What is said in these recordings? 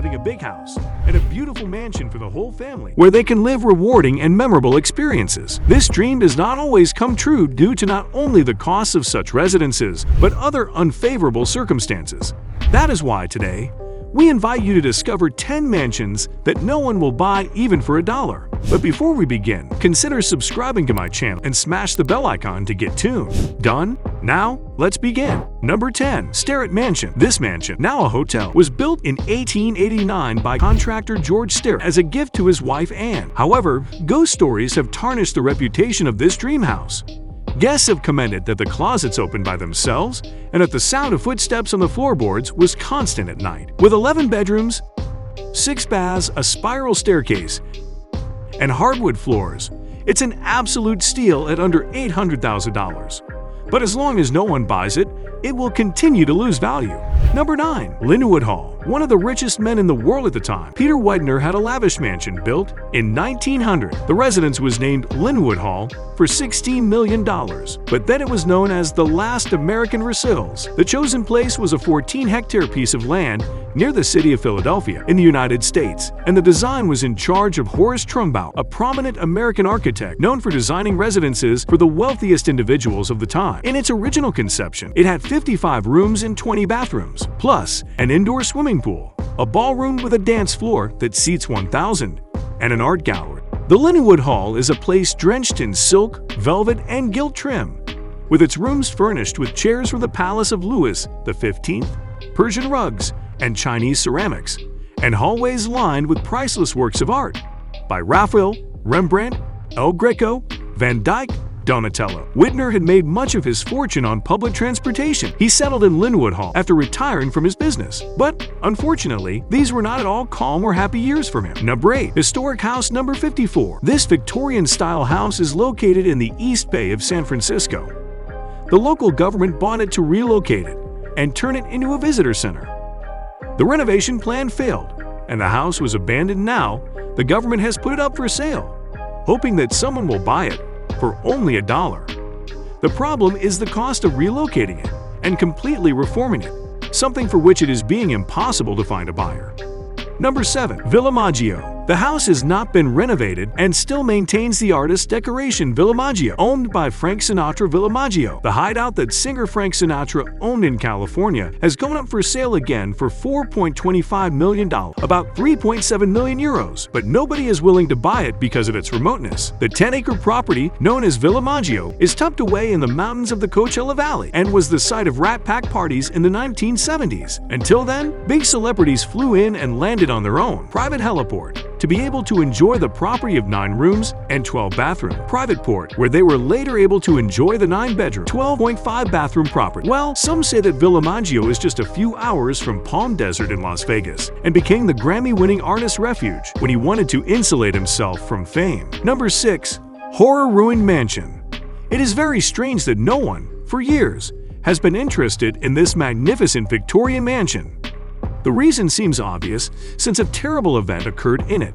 having a big house and a beautiful mansion for the whole family, where they can live rewarding and memorable experiences. This dream does not always come true due to not only the costs of such residences, but other unfavorable circumstances. That is why today, we invite you to discover 10 mansions that no one will buy even for $1. But before we begin, consider subscribing to my channel and smash the bell icon to get tuned. Done? Now, let's begin. Number 10. Sterrett Mansion. This mansion, now a hotel, was built in 1889 by contractor George Sterrett as a gift to his wife Anne. However, ghost stories have tarnished the reputation of this dream house. Guests have commented that the closets opened by themselves and that the sound of footsteps on the floorboards was constant at night. With 11 bedrooms, 6 baths, a spiral staircase, and hardwood floors, it's an absolute steal at under $800,000. But as long as no one buys it, it will continue to lose value. Number 9. Linwood Hall. One of the richest men in the world at the time, Peter Widener had a lavish mansion built in 1900. The residence was named Linwood Hall for $16 million, but then it was known as the last American Versailles. The chosen place was a 14-hectare piece of land near the city of Philadelphia in the United States, and the design was in charge of Horace Trumbaugh, a prominent American architect known for designing residences for the wealthiest individuals of the time. In its original conception, it had 55 rooms and 20 bathrooms, plus an indoor swimming pool, a ballroom with a dance floor that seats 1,000, and an art gallery. The Linwood Hall is a place drenched in silk, velvet, and gilt trim, with its rooms furnished with chairs from the palace of Louis XV, Persian rugs, and Chinese ceramics, and hallways lined with priceless works of art by Raphael, Rembrandt, El Greco, Van Dyck, Donatello. Widener had made much of his fortune on public transportation. He settled in Linwood Hall after retiring from his business. But, unfortunately, these were not at all calm or happy years for him. Number 8. Historic House Number 54. This Victorian-style house is located in the East Bay of San Francisco. The local government bought it to relocate it and turn it into a visitor center. The renovation plan failed, and the house was abandoned. Now, the government has put it up for sale, hoping that someone will buy it for only $1. The problem is the cost of relocating it and completely reforming it, something for which it is being impossible to find a buyer. Number 7. Villa Maggio. The house has not been renovated and still maintains the artist's decoration. Villa Maggio, owned by Frank Sinatra. Villa Maggio, the hideout that singer Frank Sinatra owned in California, has gone up for sale again for $4.25 million, about 3.7 million euros. But nobody is willing to buy it because of its remoteness. The 10-acre property, known as Villa Maggio, is tucked away in the mountains of the Coachella Valley and was the site of Rat Pack parties in the 1970s. Until then, big celebrities flew in and landed on their own private heliport to be able to enjoy the property of 9 rooms and 12 bathrooms. Private port, where they were later able to enjoy the 9-bedroom, 12.5 bathroom property. Well, some say that Villa Maggio is just a few hours from Palm Desert in Las Vegas and became the Grammy-winning artist's refuge when he wanted to insulate himself from fame. Number 6. Horror Ruined Mansion. It is very strange that no one, for years, has been interested in this magnificent Victorian mansion. The reason seems obvious, since a terrible event occurred in it.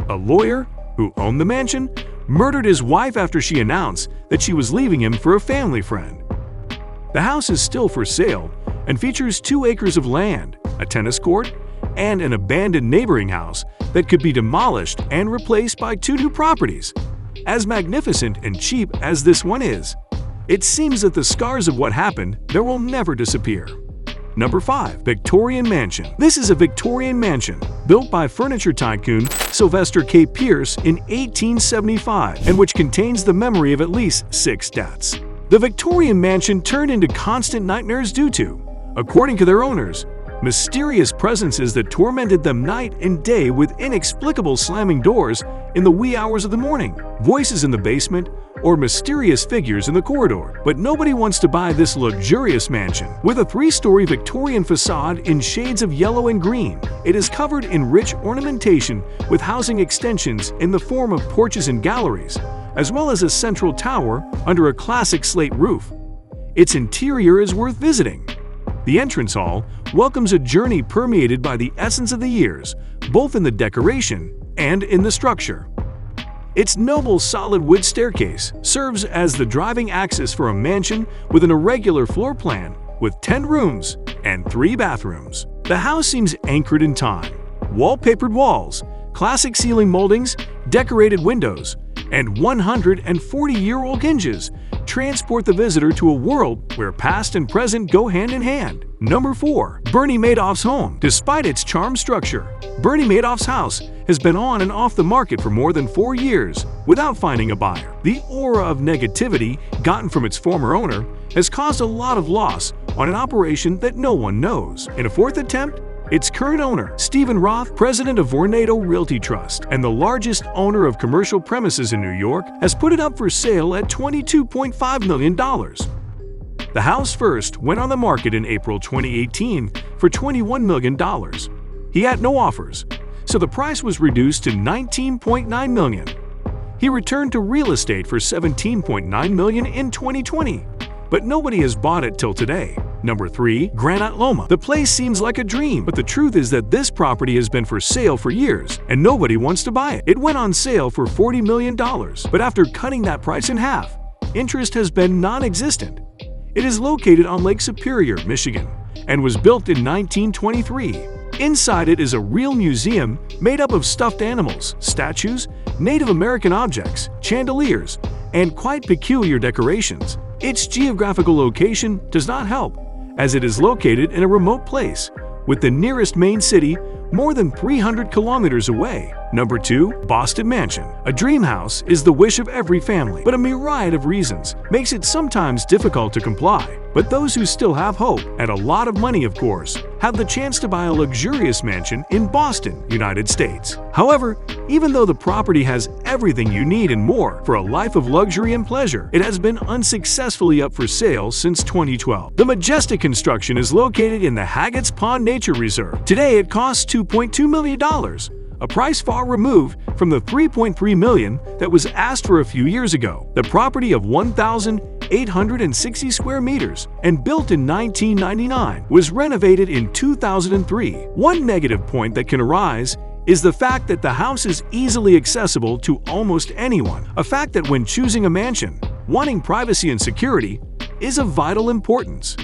A lawyer, who owned the mansion, murdered his wife after she announced that she was leaving him for a family friend. The house is still for sale and features 2 acres of land, a tennis court, and an abandoned neighboring house that could be demolished and replaced by 2 new properties. As magnificent and cheap as this one is, it seems that the scars of what happened there will never disappear. Number 5. Victorian Mansion. This is a Victorian mansion built by furniture tycoon Sylvester K. Pierce in 1875 and which contains the memory of at least 6 deaths. The Victorian mansion turned into constant nightmares due to, according to their owners, mysterious presences that tormented them night and day with inexplicable slamming doors in the wee hours of the morning, voices in the basement, or mysterious figures in the corridor. But nobody wants to buy this luxurious mansion. With a 3-story Victorian facade in shades of yellow and green, it is covered in rich ornamentation with housing extensions in the form of porches and galleries, as well as a central tower under a classic slate roof. Its interior is worth visiting. The entrance hall welcomes a journey permeated by the essence of the years, both in the decoration and in the structure. Its noble solid wood staircase serves as the driving axis for a mansion with an irregular floor plan with 10 rooms and 3 bathrooms. The house seems anchored in time, wallpapered walls, classic ceiling moldings, decorated windows, and 140-year-old hinges transport the visitor to a world where past and present go hand in hand. Number 4. Bernie Madoff's home. Despite its charm structure, Bernie Madoff's house has been on and off the market for more than 4 years without finding a buyer. The aura of negativity gotten from its former owner has caused a lot of loss on an operation that no one knows. In a fourth attempt, its current owner, Stephen Roth, president of Vornado Realty Trust and the largest owner of commercial premises in New York, has put it up for sale at $22.5 million. The house first went on the market in April 2018 for $21 million. He had no offers, so the price was reduced to $19.9 million. He returned to real estate for $17.9 million in 2020, but nobody has bought it till today. Number 3. Granite Loma. The place seems like a dream, but the truth is that this property has been for sale for years, and nobody wants to buy it. It went on sale for $40 million, but after cutting that price in half, interest has been non-existent. It is located on Lake Superior, Michigan, and was built in 1923. Inside it is a real museum made up of stuffed animals, statues, Native American objects, chandeliers, and quite peculiar decorations. Its geographical location does not help, as it is located in a remote place, with the nearest main city more than 300 kilometers away. Number 2. Boston Mansion. A dream house is the wish of every family, but a myriad of reasons makes it sometimes difficult to comply. But those who still have hope, and a lot of money of course, have the chance to buy a luxurious mansion in Boston, United States. However, even though the property has everything you need and more for a life of luxury and pleasure, it has been unsuccessfully up for sale since 2012. The majestic construction is located in the Haggett's Pond Nature Reserve. Today it costs $2.2 million, a price far removed from the $3.3 million that was asked for a few years ago. The property of 1,860 square meters and built in 1999 was renovated in 2003. One negative point that can arise is the fact that the house is easily accessible to almost anyone, a fact that when choosing a mansion, wanting privacy and security is of vital importance.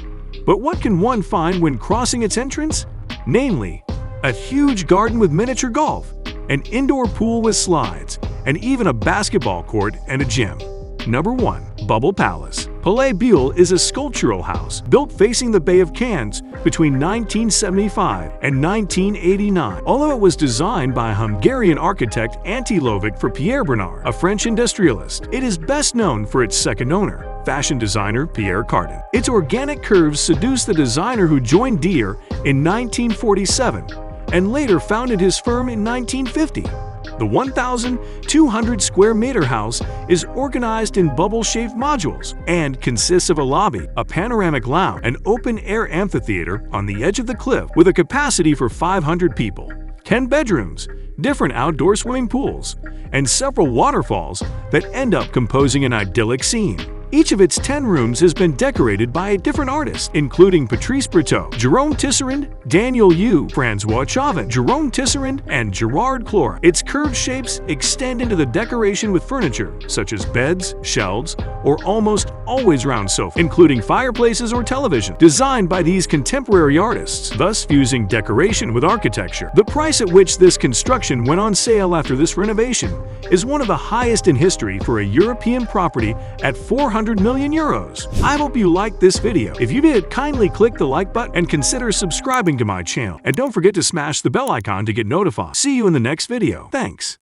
But what can one find when crossing its entrance? Namely, a huge garden with miniature golf, an indoor pool with slides, and even a basketball court and a gym. Number 1. Bubble Palace. Palais Buell is a sculptural house built facing the Bay of Cannes between 1975 and 1989. Although it was designed by Hungarian architect Antti Lovic for Pierre Bernard, a French industrialist, it is best known for its second owner, fashion designer Pierre Cardin. Its organic curves seduced the designer who joined Dior in 1947 and later founded his firm in 1950. The 1,200 square meter house is organized in bubble-shaped modules and consists of a lobby, a panoramic lounge, an open-air amphitheater on the edge of the cliff with a capacity for 500 people, 10 bedrooms, different outdoor swimming pools, and several waterfalls that end up composing an idyllic scene. Each of its 10 rooms has been decorated by a different artist, including Patrice Breteau, Jerome Tisserand, Daniel Yu, Francois Chauvin, Jerome Tisserand, and Gerard Clora. Its curved shapes extend into the decoration with furniture such as beds, shelves, or almost always round sofas, including fireplaces or television, designed by these contemporary artists, thus fusing decoration with architecture. The price at which this construction went on sale after this renovation is one of the highest in history for a European property at 400 million euros. I hope you liked this video. If you did, kindly click the like button and consider subscribing to my channel. And don't forget to smash the bell icon to get notified. See you in the next video. Thanks.